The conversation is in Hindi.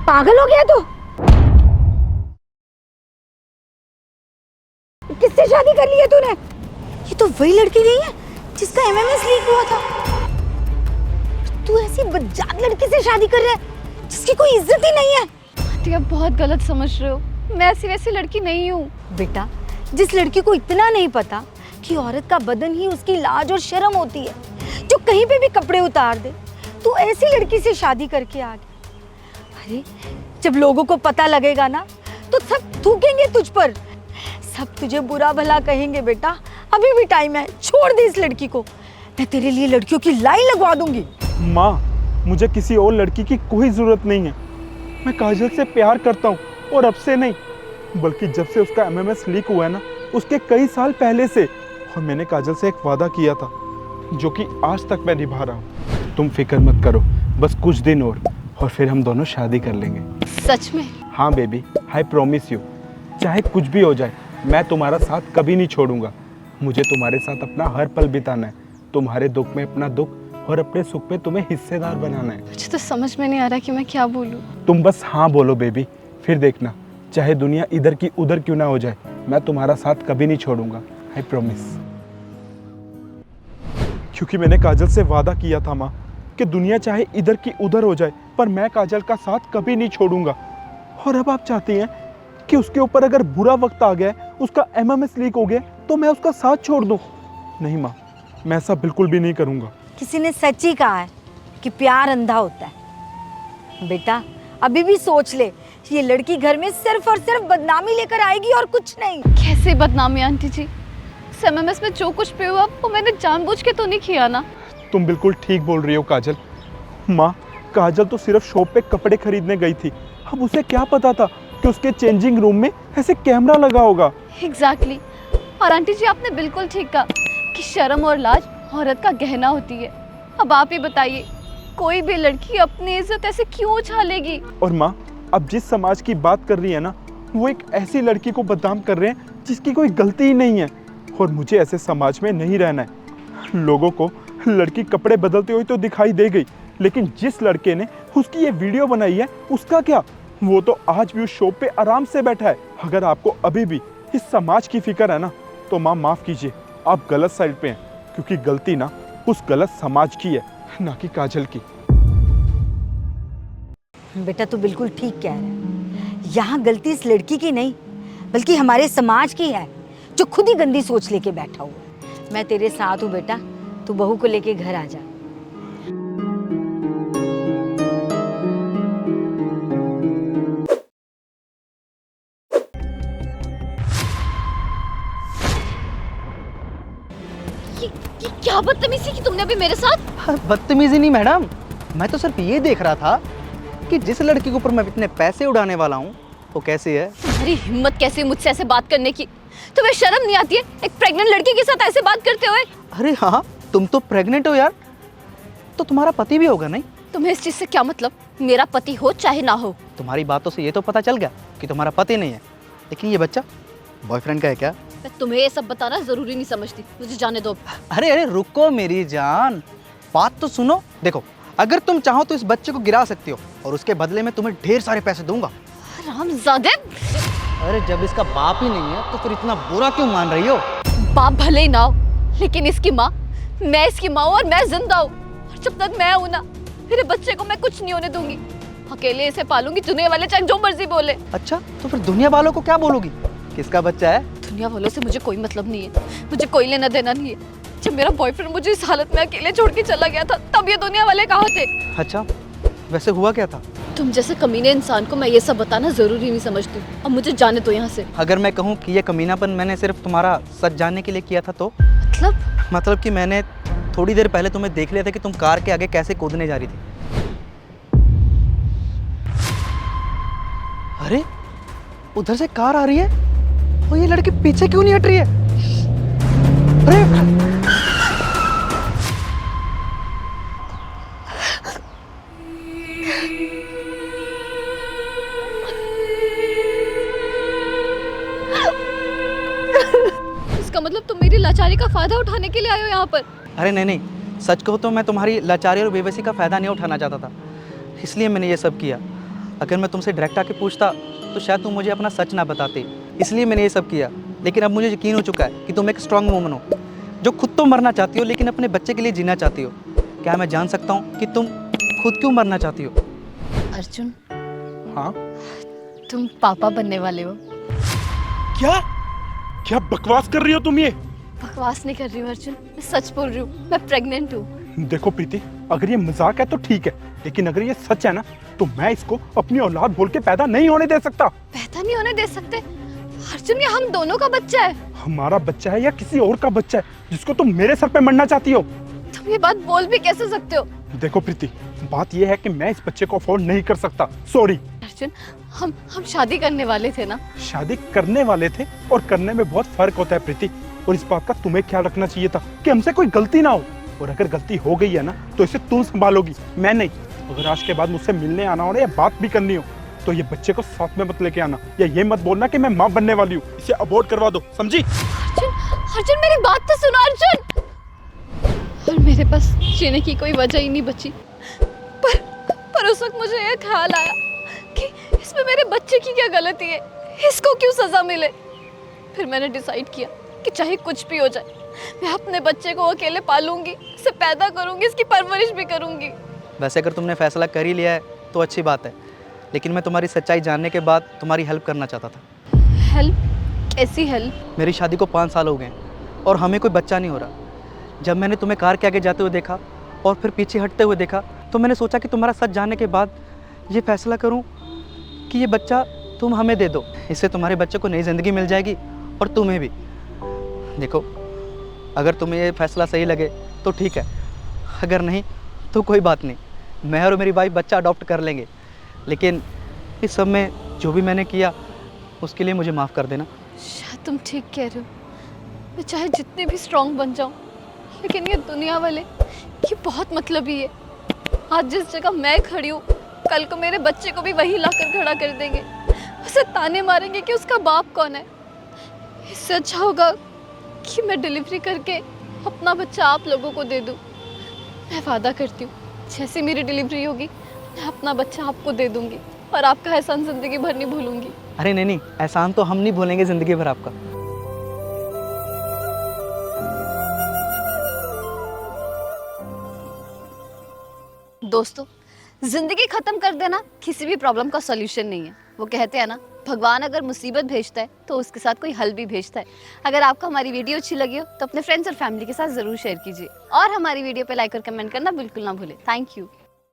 पागल हो गया तू? किससे शादी कर ली है तूने? ये तो वही लड़की नहीं है जिसका एमएमएस लीक हुआ था। तू ऐसी बदजात लड़की से शादी कर रहा है जिसकी कोई इज्जत ही नहीं है। आंटी आप बहुत गलत समझ रहे हो, मैं ऐसी वैसी लड़की नहीं हूँ। बेटा, जिस लड़की को इतना नहीं पता कि औरत का बदन ही उसकी लाज और शर्म होती है, जो कहीं पे भी कपड़े उतार दे, तू ऐसी लड़की से शादी करके आ गई। अरे जब लोगों को पता लगेगा ना तो सब थूकेंगे तुझ पर, सब तुझे बुरा भला कहेंगे। बेटा अभी भी टाइम है, छोड़ दे इस लड़की को। मैं तेरे लिए लड़कियों की लाइन लगवा दूंगी। माँ, मुझे किसी और लड़की की कोई जरूरत नहीं है। मैं काजल से प्यार करता हूँ, और अब से नहीं, बल्कि जब से उसका एमएमएस लीक हुआ है ना, उसके कई साल पहले से। और मैंने काजल से एक वादा किया था जो कि आज तक मैं निभा रहा हूँ। तुम फिक्र मत करो, बस कुछ दिन और फिर हम दोनों शादी कर लेंगे। सच में? हाँ बेबी, आई प्रॉमिस यू। चाहे कुछ भी हो जाए, मैं तुम्हारा साथ कभी नहीं छोड़ूंगा। मुझे तुम्हारे साथ अपना हर पल बिताना है, तुम्हारे दुख में अपना दुख और अपने सुख में तुम्हें हिस्सेदार बनाना है। मुझे तो समझ में नहीं आ रहा कि मैं क्या बोलूं। तुम बस हाँ बोलो बेबी, फिर देखना, चाहे दुनिया इधर की उधर क्यों ना हो जाए, मैं तुम्हारा साथ कभी नहीं छोड़ूंगा। I promise. क्योंकि मैंने काजल से वादा किया था माँ कि दुनिया चाहे इधर की उधर हो जाए, पर मैं काजल का साथ कभी नहीं छोड़ूंगा। और अब आप चाहती हैं कि उसके ऊपर अगर बुरा वक्त आ गया, उसका एमएमएस लीक हो गया, तो मैं उसका साथ छोड़ दूं? नहीं माँ, मैं ऐसा बिल्कुल भी नहीं करूंगा। किसी ने सच ही कहा है कि प्यार अंधा होता है। बेटा अभी भी सोच ले, ये लड़की घर में सिर्फ और सिर्फ बदनामी लेकर आएगी और कुछ नहीं। कैसे बदनामी आंटी जी? एमएमएस में जो कुछ भी हुआ वो मैंने जानबूझ के तो नहीं किया ना। तुम बिल्कुल ठीक बोल रही हो काजल। माँ, काजल तो सिर्फ शॉप पे कपड़े खरीदने गई थी। अब उसे क्या पता था कि उसके चेंजिंग रूम में ऐसे कैमरा लगा होगा। एग्जैक्टली। और आंटी जी आपने बिल्कुल ठीक कहा कि शर्म और लाज औरत का गहना होती है। अब आप ही बताइए, कोई भी लड़की अपनी इज्जत ऐसे क्यों उछालेगी? और माँ, अब जिस समाज की बात कर रही है ना, वो एक ऐसी लड़की को बदनाम कर रहे हैं जिसकी कोई गलती ही नहीं है। और मुझे ऐसे समाज में नहीं रहना है। लोगों को लड़की कपड़े बदलते हुए तो दिखाई दे गई, लेकिन जिस लड़के ने उसकी ये वीडियो बनाई है, उसका क्या? वो तो आज भी उस शॉप पे आराम से बैठा है। अगर आपको अभी भी इस समाज की फिक्र है ना, तो माँ माफ़ कीजिए, आप गलत साइड पे हैं। क्योंकि गलती ना उस गलत समाज की है, ना कि काजल की। बेटा तू बिल्कुल ठीक कह रहा है। यहाँ गलती इस लड़की की नहीं, बल्कि हमारे समाज की है, जो खुद ही गंदी सोच लेके बैठा हुआ है। मैं तेरे साथ हूँ बेटा, तू बहू को लेके घर आ जा। ये क्या बदतमीजी की तुमने अभी मेरे साथ? बदतमीजी नहीं मैडम, मैं तो सिर्फ ये देख रहा था कि जिस लड़की के ऊपर मैं इतने पैसे उड़ाने वाला हूँ वो कैसी है। तुम्हारी हिम्मत कैसी मुझसे ऐसे बात करने की? तुम्हें शर्म नहीं आती है एक प्रेग्नेंट लड़की के साथ ऐसे बात करते हुए? अरे हाँ, तुम तो प्रेग्नेंट हो यार, तो तुम्हारा पति भी होगा नहीं? तुम्हें इस चीज से क्या मतलब? मेरा पति हो चाहे ना हो। तुम्हारी बातों से ये तो पता चल गया कि तुम्हारा पति नहीं है, लेकिन ये बच्चा बॉयफ्रेंड का है क्या? मैं तुम्हें ये सब बताना जरूरी नहीं समझती, मुझे जाने दो। अरे अरे रुको मेरी जान, बात तो सुनो। देखो, अगर तुम चाहो तो इस बच्चे को गिरा सकती हो और उसके बदले में तुम्हें ढेर सारे पैसे दूंगा। हरामजादे! अरे जब इसका बाप ही नहीं है तो फिर इतना बुरा क्यों मान रही हो? बाप भले ही ना हो, लेकिन इसकी माँ, मैं इसकी माँ हूँ और मैं जिंदा हूँ। और जब तक मैं हूँ ना, मेरे बच्चे को मैं कुछ नहीं होने दूंगी। अकेले इसे पालूंगी, दुनिया वाले चाहे जो मर्जी बोले। अच्छा, तो फिर दुनिया वालों को क्या बोलोगी? किसका बच्चा है? दुनिया वालों से मुझे कोई मतलब नहीं है, मुझे कोई लेना देना नहीं है। जब मेरा बॉयफ्रेंड मुझे इस हालत में अकेले छोड़ के चला गया था, तब ये दुनिया वाले कहाँ थे? अच्छा, वैसे हुआ क्या था? तुम जैसे कमीने इंसान को मैं ये सब बताना जरूरी नहीं समझती। अब मुझे जाने दो यहाँ से। अगर मैं कहूँ कि ये कमीनापन मैंने सिर्फ तुम्हारा सच जानने के लिए किया था तो? मतलब कि मैंने थोड़ी देर पहले तुम्हें देख लिया था कि तुम कार के आगे कैसे कूदने जा रही थी। अरे उधर से कार आ रही है और ये लड़की पीछे क्यों नहीं हट रही है? अरे इसका मतलब तुम मेरी लाचारी का फायदा उठाने के लिए आए हो यहाँ पर? अरे नहीं नहीं, सच कहो तो मैं तुम्हारी लाचारी और बेबसी का फ़ायदा नहीं उठाना चाहता था, इसलिए मैंने ये सब किया। अगर मैं तुमसे डायरेक्ट आके पूछता तो शायद तुम मुझे अपना सच ना बताते, इसलिए मैंने ये सब किया। लेकिन अब मुझे यकीन हो चुका है कि तुम एक स्ट्रांग वूमन हो, जो खुद तो मरना चाहती हो लेकिन अपने बच्चे के लिए जीना चाहती हो। क्या मैं जान सकता हूँ कि तुम खुद क्यों मरना चाहती हो? अर्जुन, हाँ? तुम पापा बनने वाले हो। क्या क्या बकवास कर रही हो तुम ये? बकवास नहीं कर रही हूँ अर्जुन, मैं सच बोल रही हूँ, मैं प्रेग्नेंट हूँ। देखो प्रीति, अगर ये मजाक है तो ठीक है, लेकिन अगर ये सच है ना तो मैं इसको अपनी औलाद बोल के पैदा नहीं होने दे सकता। पैदा नहीं होने दे सकते? अर्जुन, ये हम दोनों का बच्चा है। हमारा बच्चा है या किसी और का बच्चा है जिसको तुम मेरे सर पे मरना चाहती हो? तुम ये बात बोल भी कैसे सकते हो? देखो प्रीति, बात ये है कि मैं इस बच्चे को अफोर्ड नहीं कर सकता, सॉरी। अर्जुन, हम शादी करने वाले थे ना? शादी करने वाले थे और करने में बहुत फर्क होता है प्रीति, और इस बात का तुम्हें ख्याल रखना चाहिए था कि हमसे कोई गलती ना हो। और अगर गलती हो गई है ना तो इसे तुम संभालोगी, मैं नहीं। अगर आज के बाद मुझसे मिलने आना हो ना या बात भी करनी हो तो ये बच्चे को साथ में मत लेके आना, या ये मत बोलना कि मैं माँ बनने वाली हूँ। इसे अबॉर्ट करवा दो, समझी? अर्जुन, अर्जुन मेरी बात तो सुनो अर्जुन। और मेरे पास जीने की कोई वजह ही नहीं बची, पर उस वक्त मुझे ये ख्याल आया कि इसमें मेरे बच्चे की क्या गलती है, इसको क्यों सजा मिले। फिर मैंने डिसाइड किया कि चाहे कुछ भी हो जाए, मैं अपने बच्चे को अकेले पालूंगी, इसे पैदा करूंगी, इसकी परवरिश भी करूंगी। वैसे अगर तुमने फैसला कर ही लिया है तो अच्छी बात है, लेकिन मैं तुम्हारी सच्चाई जानने के बाद तुम्हारी हेल्प करना चाहता था। हेल्प? कैसी हेल्प? मेरी शादी को 5 साल हो गए हैं और हमें कोई बच्चा नहीं हो रहा। जब मैंने तुम्हें कार के आगे जाते हुए देखा और फिर पीछे हटते हुए देखा तो मैंने सोचा कि तुम्हारा सच जानने के बाद ये फैसला करूं कि ये बच्चा तुम हमें दे दो। इससे तुम्हारे बच्चे को नई ज़िंदगी मिल जाएगी और तुम्हें भी। देखो, अगर तुम्हें ये फैसला सही लगे तो ठीक है, अगर नहीं तो कोई बात नहीं, मैं और मेरी वाइफ बच्चा अडॉप्ट कर लेंगे। लेकिन इस सब में जो भी मैंने किया उसके लिए मुझे माफ़ कर देना। शायद तुम ठीक कह रहे हो, मैं चाहे जितनी भी स्ट्रांग बन जाऊं, लेकिन ये दुनिया वाले ये बहुत मतलबी है। आज जिस जगह मैं खड़ी हूँ, कल को मेरे बच्चे को भी वही लाकर खड़ा कर देंगे, उसे ताने मारेंगे कि उसका बाप कौन है। इससे अच्छा होगा कि मैं डिलीवरी करके अपना बच्चा आप लोगों को दे दूँ। मैं वादा करती हूँ, जैसे मेरी डिलीवरी होगी मैं अपना बच्चा आपको दे दूँगी और आपका एहसान ज़िंदगी भर नहीं भूलूंगी। अरे नहीं, एहसान तो हम नहीं भूलेंगे ज़िंदगी भर आपका। दोस्तों, जिंदगी खत्म कर देना किसी भी प्रॉब्लम का सॉल्यूशन नहीं है। वो कहते हैं ना, भगवान अगर मुसीबत भेजता है तो उसके साथ कोई हल भी भेजता है। अगर आपको हमारी वीडियो अच्छी लगी हो तो अपने फ्रेंड्स और फैमिली के साथ ज़रूर शेयर कीजिए और हमारी वीडियो पे लाइक और कमेंट करना बिल्कुल ना भूलें। Thank you.